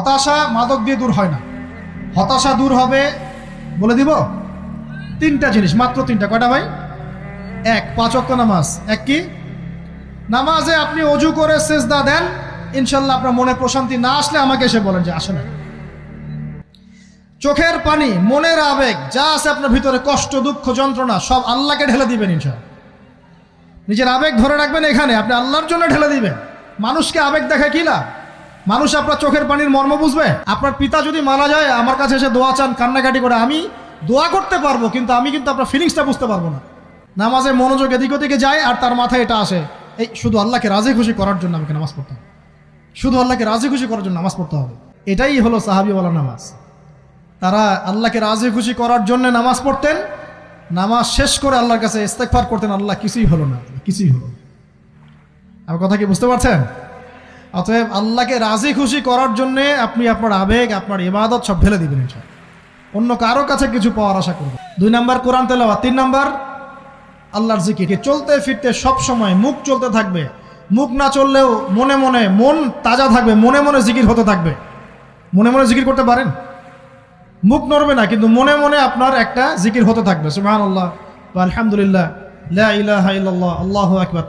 হতাশা মাদক দিয়ে দূর হয় না। হতাশা দূর হবে, বলে দিব, 3টা জিনিস, মাত্র 3টা। কয়টা ভাই? 1, 5 ওয়াক্ত নামাজ। এক কি? নামাজে আপনি অজু করে সেজদা দেন, ইনশাল্লাহ আপনার মনে প্রশান্তি না আসলে আমাকে এসে বলেন যে আসে না। চোখের পানি, মনের আবেগ যা আছে আপনার ভিতরে, কষ্ট, দুঃখ, যন্ত্রণা, সব আল্লাহকে ঢেলে দিবেন ইনশাল্লাহ। নিজের আবেগ ধরে রাখবেন এখানে, আপনি আল্লাহর জন্য ঢেলে দিবেন। মানুষকে আবেগ দেখা কি লাভ? মানুষ আপনার চোখের পানির মর্ম বুঝবে? আপনার পিতা যদি মারা যায়, আমার কাছে এসে দোয়া চান কান্নাকাটি করে, আমি দোয়া করতে পারবো, কিন্তু আমি কিন্তু আপনার ফিলিংসটা বুঝতে পারবো না। নামাজে মনোযোগ এদিক ওদিকে যায়, আর তার মাথায় এটা আসে, এই শুধু আল্লাহকে রাজি খুশি করার জন্য আমাকে নামাজ পড়তে হবে, শুধু আল্লাহকে রাজি খুশি করার জন্য নামাজ পড়তে হবে। এটাই হলো সাহাবীওয়ালা নামাজ। তারা আল্লাহকে রাজি খুশি করার জন্য নামাজ পড়তেন, নামাজ শেষ করে আল্লাহর কাছে ইস্তেগফার করতেন, আল্লাহ কিছুই হলো না, কিছুই হলো না। আমার কথা কি বুঝতে পারছেন? অতএব আল্লাহকে রাজি খুশি করার জন্যে আপনি আপনার আবেগ, আপনার ইবাদত সব ঢেলে দিবেন ইনশাআল্লাহ। অন্য কারো কাছে কিছু পাওয়ার আশা করবেন। 2 নাম্বার কোরআন তেলাওয়াত, 3 নাম্বার আল্লাহর জিকির। চলতে ফিরতে সব সময় মুখ চলতে থাকবে, মুখ না চললেও মনে মনে মন তাজা থাকবে, মনে মনে জিকির হতে থাকবে। মনে মনে জিকির করতে পারেন? মুখ নড়বে না, কিন্তু মনে মনে আপনার একটা জিকির হতে থাকবে, সুবহানাল্লাহ ওয়া আলহামদুলিল্লাহ, লা ইলাহা ইল্লাল্লাহ, আল্লাহু আকবার।